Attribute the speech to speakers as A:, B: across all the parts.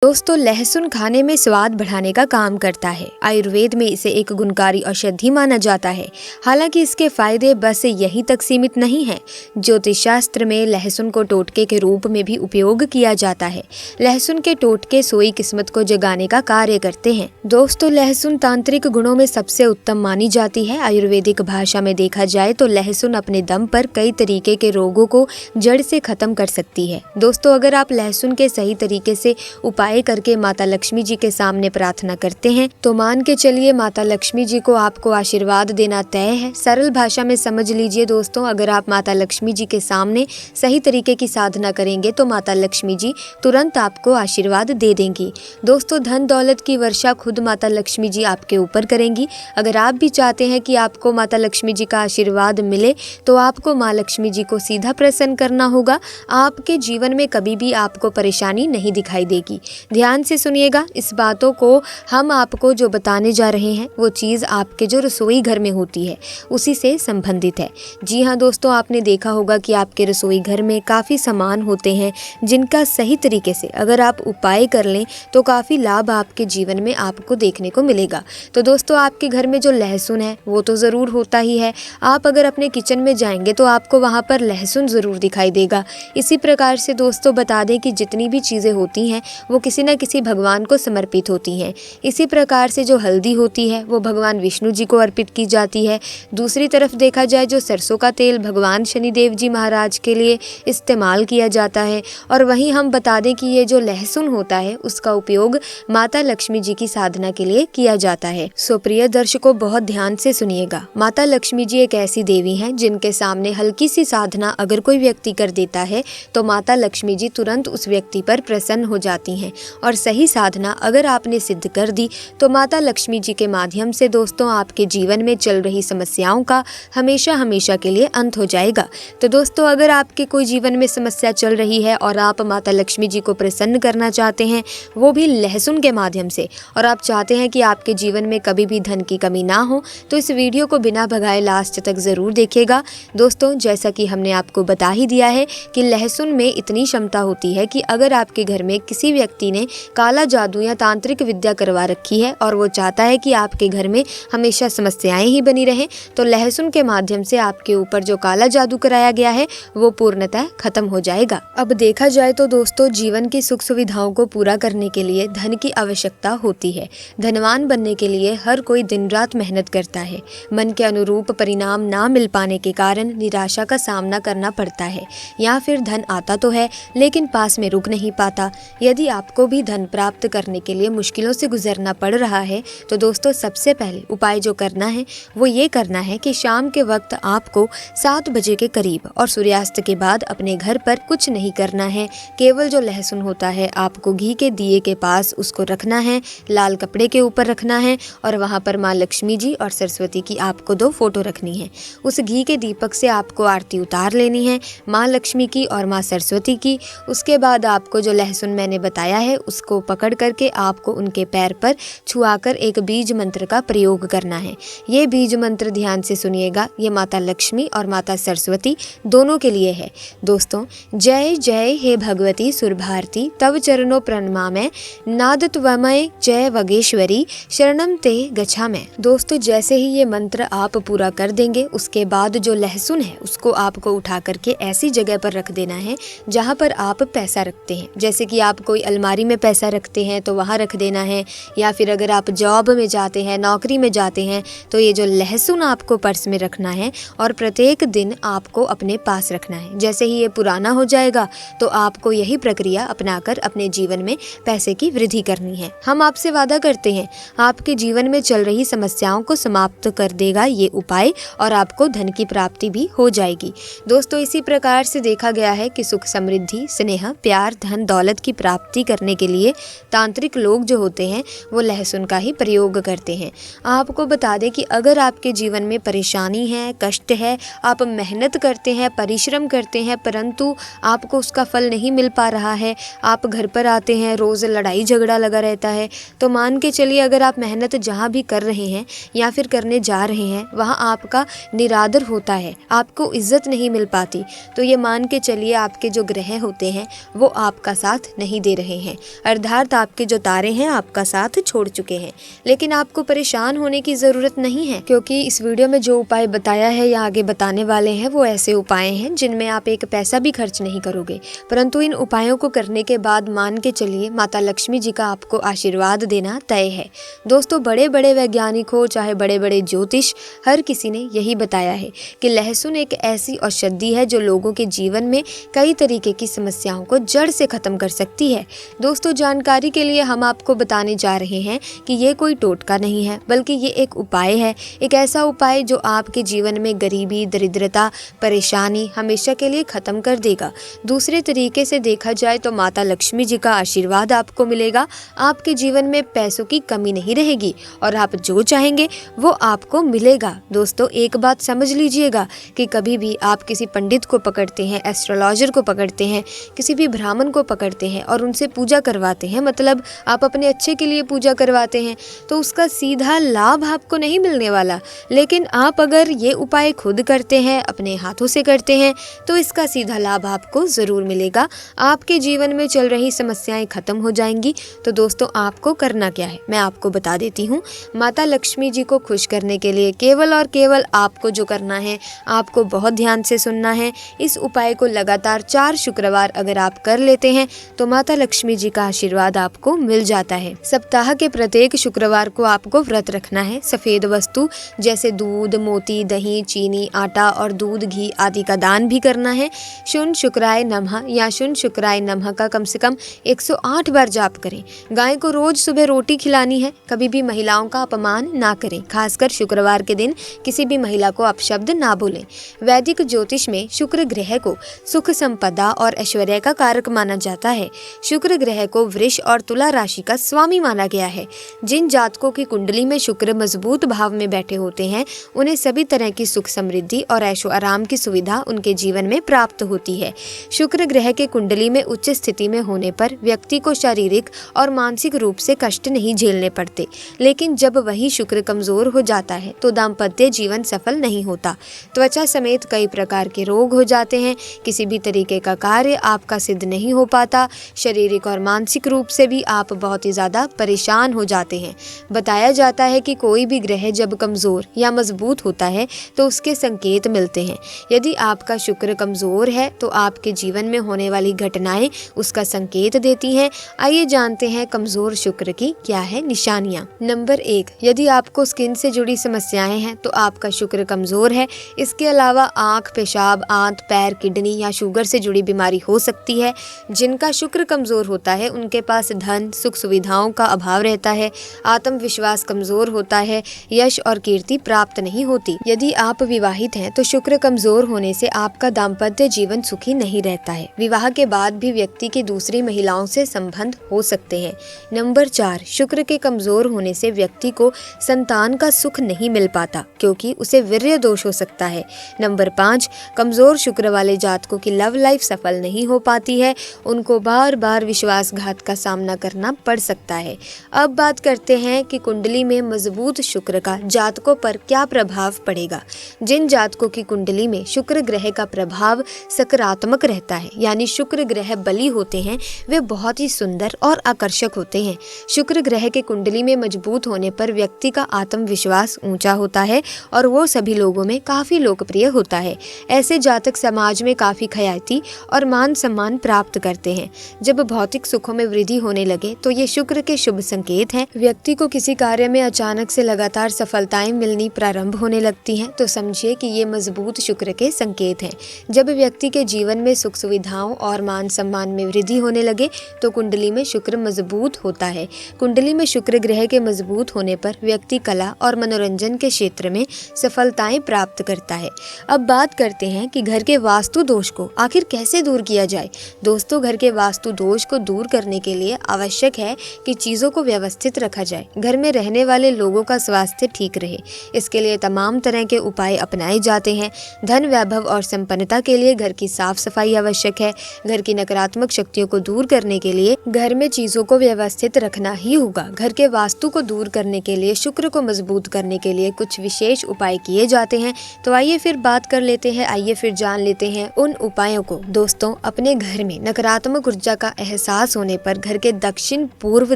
A: दोस्तों, लहसुन खाने में स्वाद बढ़ाने का काम करता है। आयुर्वेद में इसे एक गुणकारी औषधि माना जाता है। हालांकि इसके फायदे बस यहीं तक सीमित नहीं हैं। ज्योतिष शास्त्र में लहसुन को टोटके के रूप में भी उपयोग किया जाता है। लहसुन के टोटके सोई किस्मत को जगाने का कार्य करते हैं। दोस्तों, लहसुन तांत्रिक गुणों में सबसे उत्तम मानी जाती है। आयुर्वेदिक भाषा में देखा जाए तो लहसुन अपने दम पर कई तरीके के रोगों को जड़ से खत्म कर सकती है। दोस्तों, अगर आप लहसुन के सही तरीके से उपाय करके माता लक्ष्मी जी के सामने प्रार्थना करते हैं तो मान के चलिए माता लक्ष्मी जी को आपको आशीर्वाद देना तय है। सरल भाषा में समझ लीजिए दोस्तों, अगर आप माता लक्ष्मी जी के सामने सही तरीके की साधना करेंगे तो माता लक्ष्मी जी तुरंत आपको आशीर्वाद दे देंगी। दोस्तों, धन दौलत की वर्षा खुद माता लक्ष्मी जी आपके ऊपर करेंगी। अगर आप भी चाहते हैं कि आपको माता लक्ष्मी जी का आशीर्वाद मिले तो आपको माँ लक्ष्मी जी को सीधा प्रसन्न करना होगा। आपके जीवन में कभी भी आपको परेशानी नहीं दिखाई देगी। ध्यान से सुनिएगा, इस बातों को हम आपको जो बताने जा रहे हैं वो चीज़ आपके जो रसोई घर में होती है उसी से संबंधित है। जी हाँ दोस्तों, आपने देखा होगा कि आपके रसोई घर में काफ़ी सामान होते हैं जिनका सही तरीके से अगर आप उपाय कर लें तो काफ़ी लाभ आपके जीवन में आपको देखने को मिलेगा। तो दोस्तों, आपके घर में जो लहसुन है वो तो ज़रूर होता ही है। आप अगर अपने किचन में जाएंगे तो आपको वहाँ पर लहसुन ज़रूर दिखाई देगा। इसी प्रकार से दोस्तों बता दें कि जितनी भी चीज़ें होती हैं वो किसी न किसी भगवान को समर्पित होती हैं। इसी प्रकार से जो हल्दी होती है वो भगवान विष्णु जी को अर्पित की जाती है। दूसरी तरफ देखा जाए जो सरसों का तेल भगवान शनिदेव जी महाराज के लिए इस्तेमाल किया जाता है। और वहीं हम बता दें कि ये जो लहसुन होता है उसका उपयोग माता लक्ष्मी जी की साधना के लिए किया जाता है। सो प्रिय दर्शकों, बहुत ध्यान से सुनिएगा। माता लक्ष्मी जी एक ऐसी देवी हैं जिनके सामने हल्की सी साधना अगर कोई व्यक्ति कर देता है तो माता लक्ष्मी जी तुरंत उस व्यक्ति पर प्रसन्न हो जाती हैं। और सही साधना अगर आपने सिद्ध कर दी तो माता लक्ष्मी जी के माध्यम से दोस्तों आपके जीवन में चल रही समस्याओं का हमेशा हमेशा के लिए अंत हो जाएगा। तो दोस्तों, अगर आपके कोई जीवन में समस्या चल रही है और आप माता लक्ष्मी जी को प्रसन्न करना चाहते हैं वो भी लहसुन के माध्यम से, और आप चाहते हैं कि आपके जीवन में कभी भी धन की कमी ना हो, तो इस वीडियो को बिना भगाए लास्ट तक ज़रूर देखिएगा। दोस्तों, जैसा कि हमने आपको बता ही दिया है कि लहसुन में इतनी क्षमता होती है कि अगर आपके घर में किसी व्यक्ति ने काला जादू या तांत्रिक विद्या करवा रखी है और वो चाहता है कि आपके घर में हमेशा समस्याएं ही बनी रहें, तो लहसुन के माध्यम से आपके ऊपर जो काला जादू कराया गया है वो पूर्णतः खत्म हो जाएगा। अब देखा जाए तो दोस्तों, जीवन की सुख सुविधाओं को पूरा करने के लिए धन की आवश्यकता होती है। धनवान बनने के लिए हर कोई दिन रात मेहनत करता है। मन के अनुरूप परिणाम ना मिल पाने के कारण निराशा का सामना करना पड़ता है, या फिर धन आता तो है लेकिन पास में रुक नहीं पाता। यदि आपको भी धन प्राप्त करने के लिए मुश्किलों से गुजरना पड़ रहा है तो दोस्तों, सबसे पहले उपाय जो करना है वो ये करना है कि शाम के वक्त आपको 7 बजे के करीब और सूर्यास्त के बाद अपने घर पर कुछ नहीं करना है। केवल जो लहसुन होता है आपको घी के दिए के पास उसको रखना है, लाल कपड़े के ऊपर रखना है और वहाँ पर माँ लक्ष्मी जी और सरस्वती की आपको 2 फोटो रखनी है। उस घी के दीपक से आपको आरती उतार लेनी है, माँ लक्ष्मी की और माँ सरस्वती की। उसके बाद आपको जो लहसुन मैंने बताया है उसको पकड़ करके आपको उनके पैर पर छुआकर एक बीज मंत्र का प्रयोग करना है। ये बीज मंत्र ध्यान से सुनिएगा, ये माता लक्ष्मी और माता सरस्वती दोनों के लिए है। दोस्तों, जय जय हे भगवती सुरभारती तव चरणों प्रणमामि नादत्वमय जय वगेश्वरी शरणम ते गच्छामि। दोस्तों, जैसे ही ये मंत्र आप पूरा कर देंगे उसके बाद जो लहसुन है उसको आपको उठा करके ऐसी जगह पर रख देना है जहाँ पर आप पैसा रखते हैं। जैसे कि आप कोई अलमारी में पैसा रखते हैं तो वहाँ रख देना है, या फिर अगर आप जॉब में जाते हैं, नौकरी में जाते हैं तो ये जो लहसुन आपको पर्स में रखना है और प्रत्येक दिन आपको अपने पास रखना है। जैसे ही ये पुराना हो जाएगा तो आपको यही प्रक्रिया अपनाकर अपने जीवन में पैसे की वृद्धि करनी है। हम आपसे वादा करते हैं आपके जीवन में चल रही समस्याओं को समाप्त कर देगा ये उपाय और आपको धन की प्राप्ति भी हो जाएगी। दोस्तों, इसी प्रकार से देखा गया है कि सुख समृद्धि स्नेह प्यार धन दौलत की प्राप्ति करने के लिए तांत्रिक लोग जो होते हैं वो लहसुन का ही प्रयोग करते हैं। आपको बता दें कि अगर आपके जीवन में परेशानी है, कष्ट है, आप मेहनत करते हैं, परिश्रम करते हैं परंतु आपको उसका फल नहीं मिल पा रहा है, आप घर पर आते हैं रोज़ लड़ाई झगड़ा लगा रहता है, तो मान के चलिए अगर आप मेहनत जहाँ भी कर रहे हैं या फिर करने जा रहे हैं वहाँ आपका निरादर होता है, आपको इज्जत नहीं मिल पाती, तो ये मान के चलिए आपके जो ग्रह होते हैं वो आपका साथ नहीं दे रहे हैं। हैं, अर्थात आपके जो तारे हैं आपका साथ छोड़ चुके हैं। लेकिन आपको परेशान होने की ज़रूरत नहीं है, क्योंकि इस वीडियो में जो उपाय बताया है या आगे बताने वाले हैं वो ऐसे उपाय हैं जिनमें आप एक पैसा भी खर्च नहीं करोगे, परंतु इन उपायों को करने के बाद मान के चलिए माता लक्ष्मी जी का आपको आशीर्वाद देना तय है। दोस्तों, बड़े बड़े वैज्ञानिक हो चाहे बड़े बड़े ज्योतिष, हर किसी ने यही बताया है कि लहसुन एक ऐसी औषधि है जो लोगों के जीवन में कई तरीके की समस्याओं को जड़ से खत्म कर सकती है। दोस्तों, जानकारी के लिए हम आपको बताने जा रहे हैं कि ये कोई टोटका नहीं है, बल्कि ये एक उपाय है, एक ऐसा उपाय जो आपके जीवन में गरीबी, दरिद्रता, परेशानी हमेशा के लिए खत्म कर देगा। दूसरे तरीके से देखा जाए तो माता लक्ष्मी जी का आशीर्वाद आपको मिलेगा, आपके जीवन में पैसों की कमी नहीं रहेगी और आप जो चाहेंगे वो आपको मिलेगा। दोस्तों, एक बात समझ लीजिएगा कि कभी भी आप किसी पंडित को पकड़ते हैं, एस्ट्रोलॉजर को पकड़ते हैं, किसी भी ब्राह्मण को पकड़ते हैं और उनसे पूजा करवाते हैं, मतलब आप अपने अच्छे के लिए पूजा करवाते हैं, तो उसका सीधा लाभ आपको नहीं मिलने वाला। लेकिन आप अगर ये उपाय खुद करते हैं, अपने हाथों से करते हैं, तो इसका सीधा लाभ आपको ज़रूर मिलेगा। आपके जीवन में चल रही समस्याएं खत्म हो जाएंगी। तो दोस्तों, आपको करना क्या है मैं आपको बता देती हूँ। माता लक्ष्मी जी को खुश करने के लिए केवल और केवल आपको जो करना है, आपको बहुत ध्यान से सुनना है। इस उपाय को लगातार 4 शुक्रवार अगर आप कर लेते हैं तो माता लक्ष्मी जी का आशीर्वाद आपको मिल जाता है। सप्ताह के प्रत्येक शुक्रवार को आपको व्रत रखना है। सफ़ेद वस्तु जैसे दूध, मोती, दही, चीनी, आटा और दूध, घी आदि का दान भी करना है। शून्य शुक्राय नमः या शून्य शुक्राय नमः का कम से कम 108 बार जाप करें। गाय को रोज सुबह रोटी खिलानी है। कभी भी महिलाओं का अपमान ना करें, खासकर शुक्रवार के दिन किसी भी महिला को अपशब्द ना बोलें। वैदिक ज्योतिष में शुक्र ग्रह को सुख, संपदा और ऐश्वर्य का कारक माना जाता है। शुक्र ग्रह को वृष और तुला राशि का स्वामी माना गया है। जिन जातकों की कुंडली में शुक्र मजबूत भाव में बैठे होते हैं, उन्हें सभी तरह की सुख, समृद्धि और ऐशो आराम की सुविधा उनके जीवन में प्राप्त होती है। शुक्र ग्रह के कुंडली में उच्च स्थिति में होने पर व्यक्ति को शारीरिक और मानसिक रूप से कष्ट नहीं झेलने पड़ते। लेकिन जब वही शुक्र कमजोर हो जाता है तो दाम्पत्य जीवन सफल नहीं होता। त्वचा समेत कई प्रकार के रोग हो जाते हैं। किसी भी तरीके का कार्य आपका सिद्ध नहीं हो पाता। शारीरिक और मानसिक रूप से भी आप बहुत ही ज्यादा परेशान हो जाते हैं। बताया जाता है कि कोई भी ग्रह जब कमजोर या मजबूत होता है तो उसके संकेत मिलते हैं। यदि आपका शुक्र कमजोर है तो आपके जीवन में होने वाली घटनाएं उसका संकेत देती हैं। आइए जानते हैं कमजोर शुक्र की क्या है निशानियां। नंबर 1, यदि आपको स्किन से जुड़ी समस्याएं हैं तो आपका शुक्र कमजोर है। इसके अलावा आंख, पेशाब, आंत, पैर, किडनी या शुगर से जुड़ी बीमारी हो सकती है। जिनका शुक्र कमजोर होता है उनके पास धन, सुख सुविधाओं का अभाव रहता है, आत्मविश्वास कमजोर होता है, यश और कीर्ति प्राप्त नहीं होती। यदि आप विवाहित हैं तो शुक्र कमजोर होने से आपका दाम्पत्य जीवन सुखी नहीं रहता है। विवाह के बाद भी व्यक्ति के दूसरी महिलाओं से संबंध हो सकते हैं। नंबर 4, शुक्र के कमजोर होने से व्यक्ति को संतान का सुख नहीं मिल पाता क्योंकि उसे वीर्य दोष हो सकता है। नंबर 5, कमजोर शुक्र वाले जातकों की लव लाइफ सफल नहीं हो पाती है। उनको बार बार विश्वासघात का सामना करना पड़ सकता है। अब बात करते हैं कि कुंडली में मजबूत शुक्र का जातकों पर क्या प्रभाव पड़ेगा। जिन जातकों की कुंडली में शुक्र ग्रह का प्रभाव सकारात्मक रहता है, यानी शुक्र ग्रह बली होते हैं, वे बहुत ही सुंदर और आकर्षक होते हैं। शुक्र ग्रह के कुंडली में मजबूत होने पर व्यक्ति का आत्मविश्वास ऊंचा होता है और वो सभी लोगों में काफी लोकप्रिय होता है। ऐसे जातक समाज में काफी ख्याति और मान सम्मान प्राप्त करते हैं। जब भौतिक सुखों में वृद्धि होने लगे तो ये शुक्र के शुभ संकेत हैं। व्यक्ति को किसी कार्य में अचानक से लगातार सफलताएं मिलनी प्रारंभ होने लगती हैं तो समझिए कि ये मजबूत शुक्र के संकेत हैं। जब व्यक्ति के जीवन में सुख सुविधाओं और मान सम्मान में वृद्धि होने लगे तो कुंडली में शुक्र मजबूत होता है। कुंडली में शुक्र ग्रह के मजबूत होने पर व्यक्ति कला और मनोरंजन के क्षेत्र में सफलताएं प्राप्त करता है। अब बात करते हैं कि घर के वास्तु दोष को आखिर कैसे दूर किया जाए। दोस्तों, घर के वास्तु दोष को दूर करने के लिए आवश्यक है कि चीजों को व्यवस्थित रखा जाए, घर में रहने वाले लोगों का स्वास्थ्य ठीक रहे। इसके लिए तमाम तरह के उपाय अपनाए जाते हैं। धन, वैभव और संपन्नता के लिए घर की साफ सफाई आवश्यक है। घर की नकारात्मक शक्तियों को दूर करने के लिए घर में चीजों को व्यवस्थित रखना ही होगा। घर के वास्तु को दूर करने के लिए, शुक्र को मजबूत करने के लिए कुछ विशेष उपाय किए जाते हैं। तो आइए फिर बात कर लेते हैं, आइए फिर जान लेते हैं उन उपायों को। दोस्तों, अपने घर में नकारात्मक ऊर्जा का एहसास खास होने पर घर के दक्षिण पूर्व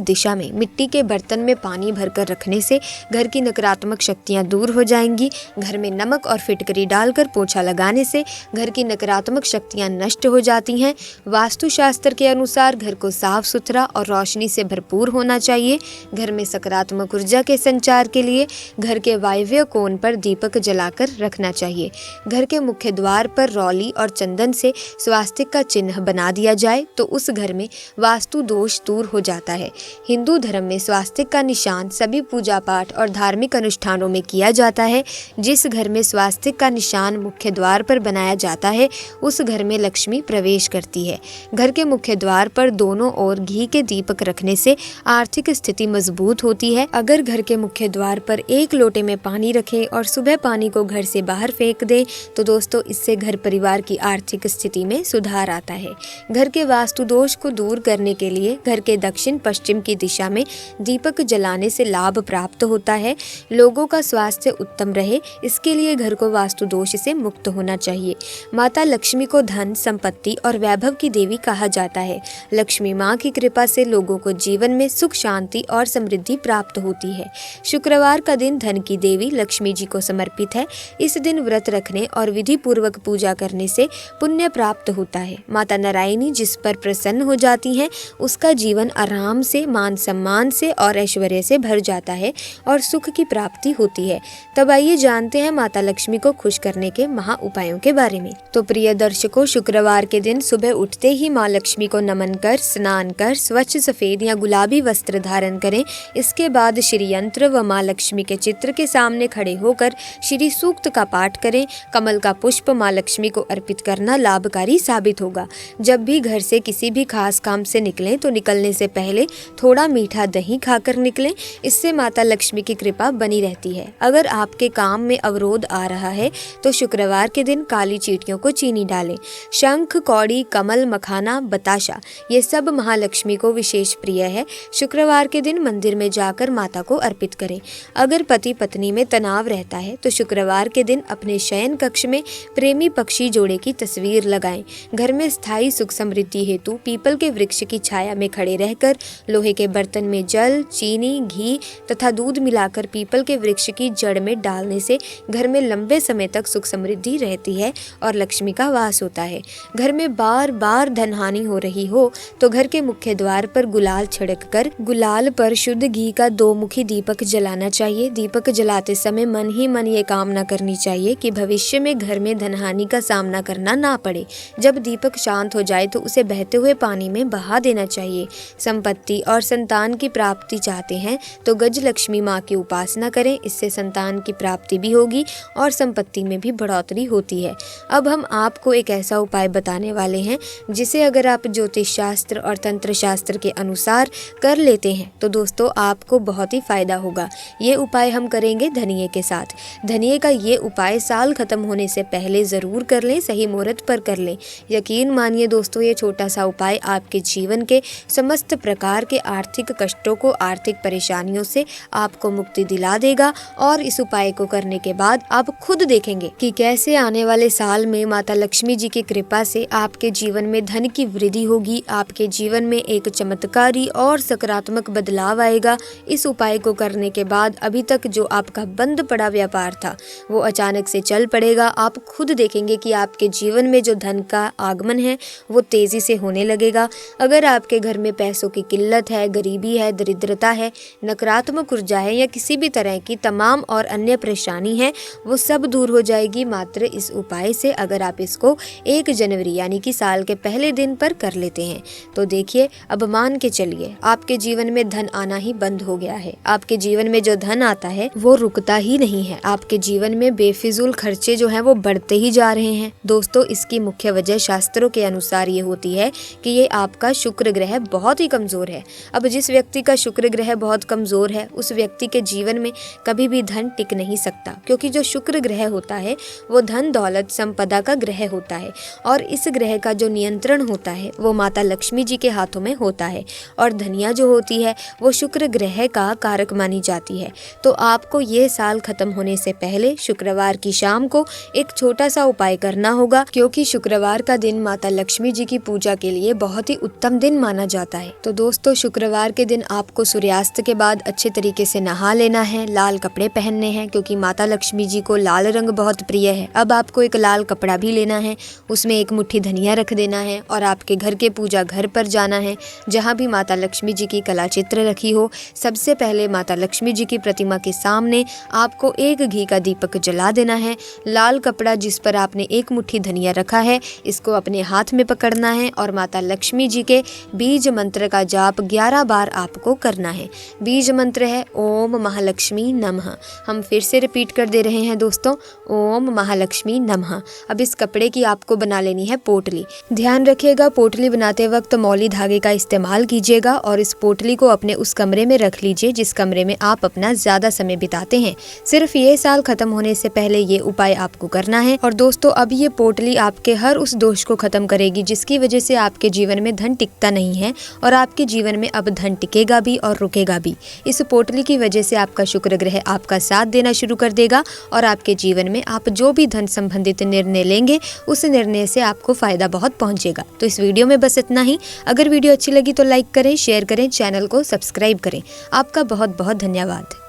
A: दिशा में मिट्टी के बर्तन में पानी भरकर रखने से घर की नकारात्मक शक्तियां दूर हो जाएंगी। घर में नमक और फिटकरी डालकर पोछा लगाने से घर की नकारात्मक शक्तियां नष्ट हो जाती हैं। वास्तुशास्त्र के अनुसार घर को साफ सुथरा और रोशनी से भरपूर होना चाहिए। घर में सकारात्मक ऊर्जा के संचार के लिए घर के वायव्य कोण पर दीपक जलाकर रखना चाहिए। घर के मुख्य द्वार पर रौली और चंदन से स्वास्तिक का चिन्ह बना दिया जाए तो उस घर में वास्तु दोष दूर हो जाता है। हिंदू धर्म में स्वास्तिक का निशान सभी पूजा पाठ और धार्मिक अनुष्ठानों में किया जाता है। जिस घर में स्वास्तिक का निशान मुख्य द्वार पर बनाया जाता है उस घर में लक्ष्मी प्रवेश करती है। घर के मुख्य द्वार पर दोनों ओर घी के दीपक रखने से आर्थिक स्थिति मजबूत होती है। अगर घर के मुख्य द्वार पर एक लोटे में पानी रखें और सुबह पानी को घर से बाहर फेंक दें तो दोस्तों इससे घर परिवार की आर्थिक स्थिति में सुधार आता है। घर के वास्तु दोष को दूर करने के लिए घर के दक्षिण पश्चिम की दिशा में दीपक जलाने से लाभ प्राप्त होता है। लोगों का स्वास्थ्य उत्तम रहे इसके लिए घर को वास्तु दोष से मुक्त होना चाहिए। माता लक्ष्मी को धन, संपत्ति और वैभव की देवी कहा जाता है। लक्ष्मी माँ की कृपा से लोगों को जीवन में सुख, शांति और समृद्धि प्राप्त होती है। शुक्रवार का दिन धन की देवी लक्ष्मी जी को समर्पित है। इस दिन व्रत रखने और विधि पूर्वक पूजा करने से पुण्य प्राप्त होता है। माता नारायणी जिस पर प्रसन्न हो जाती हैं उसका जीवन आराम से, मान सम्मान से और ऐश्वर्य से भर जाता है और सुख की प्राप्ति होती है। तब आइए जानते हैं माता लक्ष्मी को खुश करने के महा उपायों के बारे में। तो प्रिय दर्शकों, शुक्रवार के दिन सुबह उठते ही माँ लक्ष्मी को नमन कर स्नान कर स्वच्छ सफेद या गुलाबी वस्त्र धारण करें। इसके बाद श्री यंत्र व माँ लक्ष्मी के चित्र के सामने खड़े होकर श्री सूक्त का पाठ करें। कमल का पुष्प माँ लक्ष्मी को अर्पित करना लाभकारी साबित होगा। जब भी घर से किसी भी खास काम से निकलें तो निकलने से पहले थोड़ा मीठा दही खाकर निकलें। इससे माता लक्ष्मी की कृपा बनी रहती है। अगर आपके काम में अवरोध आ रहा है तो शुक्रवार के दिन काली चींटियों को चीनी डालें। शंख, कौड़ी, कमल, मखाना, बताशा ये सब महालक्ष्मी को विशेष प्रिय है। शुक्रवार के दिन मंदिर में जाकर माता को अर्पित करें। अगर पति पत्नी में तनाव रहता है तो शुक्रवार के दिन अपने शयन कक्ष में प्रेमी पक्षी जोड़े की तस्वीर लगाएं। घर में स्थायी सुख समृद्धि हेतु पीपल के वृक्ष की छाया में खड़े रहकर लोहे के बर्तन में जल, चीनी, घी तथा दूध मिलाकर पीपल के वृक्ष की जड़ में डालने से घर में लंबे समय तक सुख समृद्धि रहती है और लक्ष्मी का वास होता है। घर में बार बार धन हानि हो रही हो तो घर के मुख्य द्वार पर गुलाल छिड़क कर गुलाल पर शुद्ध घी का 2 मुखी दीपक जलाना चाहिए। दीपक जलाते समय मन ही मन ये कामना करनी चाहिए कि भविष्य में घर में धन हानि का सामना करना ना पड़े। जब दीपक शांत हो जाए तो उसे बहते हुए पानी में बहा देना चाहिए। संपत्ति और संतान की प्राप्ति चाहते हैं तो गज लक्ष्मी माँ की उपासना करें। इससे संतान की प्राप्ति भी होगी और संपत्ति में भी बढ़ोतरी होती है। अब हम आपको एक ऐसा उपाय बताने वाले हैं जिसे अगर आप ज्योतिष शास्त्र और तंत्र शास्त्र के अनुसार कर लेते हैं तो दोस्तों आपको बहुत ही फायदा होगा। ये उपाय हम करेंगे धनिये के साथ। धनिये का ये उपाय साल खत्म होने से पहले जरूर कर लें, सही मुहूर्त पर कर लें। यकीन मानिए दोस्तों ये छोटा सा उपाय आपके जीवन के समस्त प्रकार के आर्थिक कष्टों को, आर्थिक परेशानियों से आपको मुक्ति दिला देगा और इस उपाय को करने के बाद आप खुद देखेंगे कि कैसे आने वाले साल में माता लक्ष्मी जी की कृपा से आपके जीवन में धन की वृद्धि होगी। आपके जीवन में एक चमत्कारी और सकारात्मक बदलाव आएगा। इस उपाय को करने के बाद अभी तक जो आपका बंद पड़ा व्यापार था वो अचानक से चल पड़ेगा। आप खुद देखेंगे कि आपके जीवन में जो धन का आगमन है वो तेजी से होने लगेगा। अगर आपके घर में पैसों की किल्लत है, गरीबी है, दरिद्रता है, नकारात्मक ऊर्जा है या किसी भी तरह की तमाम और अन्य परेशानी है वो सब दूर हो जाएगी मात्र इस उपाय से, अगर आप इसको 1 जनवरी यानी कि साल के पहले दिन पर कर लेते हैं। तो देखिए, अब मान के चलिए आपके जीवन में धन आना ही बंद हो गया है। आपके जीवन में जो धन आता है वो रुकता ही नहीं है। आपके जीवन में बेफिजूल खर्चे जो हैं वो बढ़ते ही जा रहे हैं। दोस्तों इसकी मुख्य वजह शास्त्रों के अनुसार ये होती है कि ये आपका शुक्र ग्रह बहुत ही कमजोर है। अब जिस व्यक्ति का शुक्र ग्रह बहुत कमजोर है उस व्यक्ति के जीवन में कभी भी धन टिक नहीं सकता, क्योंकि जो शुक्र ग्रह होता है वो धन, दौलत, संपदा का ग्रह होता है और इस ग्रह का जो नियंत्रण होता है वो माता लक्ष्मी जी के हाथों में होता है और धनिया जो होती है वो शुक्र ग्रह का कारक मानी जाती है। तो आपको ये साल खत्म होने से पहले शुक्रवार की शाम को एक छोटा सा उपाय करना होगा, क्योंकि शुक्रवार का दिन माता लक्ष्मी जी की पूजा के लिए बहुत ही उत्तम दिन माना जाता है। तो दोस्तों, शुक्रवार के दिन आपको सूर्यास्त के बाद अच्छे तरीके से नहा लेना है, लाल कपड़े पहनने हैं क्योंकि माता लक्ष्मी जी को लाल रंग बहुत प्रिय है। अब आपको एक लाल कपड़ा भी लेना है, उसमें एक मुट्ठी धनिया रख देना है और आपके घर के पूजा घर पर जाना है जहाँ भी माता लक्ष्मी जी की कला चित्र रखी हो। सबसे पहले माता लक्ष्मी जी की प्रतिमा के सामने आपको एक घी का दीपक जला देना है। लाल कपड़ा जिस पर आपने एक मुट्ठी धनिया रखा है, इसको अपने हाथ में पकड़ना है और माता लक्ष्मी जी के बीज मंत्र का जाप 11 बार आपको करना है। बीज मंत्र है ओम महालक्ष्मी नमः। हम फिर से रिपीट कर दे रहे हैं दोस्तों, ओम महालक्ष्मी नमः। अब इस कपड़े की आपको बना लेनी है पोटली। ध्यान रखिएगा, पोटली बनाते वक्त मौली धागे का इस्तेमाल कीजिएगा और इस पोटली को अपने उस कमरे में रख लीजिए जिस कमरे में आप अपना ज्यादा समय बिताते हैं। सिर्फ ये साल खत्म होने से पहले ये उपाय आपको करना है। और दोस्तों, अब ये पोटली आपके हर उस दोष को खत्म करेगी जिसकी वजह से आपके जीवन में धन टिकता नहीं है और आपके जीवन में अब धन टिकेगा भी और रुकेगा भी। इस पोटली की वजह से आपका शुक्र ग्रह आपका साथ देना शुरू कर देगा और आपके जीवन में आप जो भी धन संबंधित निर्णय लेंगे उस निर्णय से आपको फायदा बहुत पहुंचेगा। तो इस वीडियो में बस इतना ही। अगर वीडियो अच्छी लगी तो लाइक करें, शेयर करें, चैनल को सब्सक्राइब करें। आपका बहुत बहुत धन्यवाद।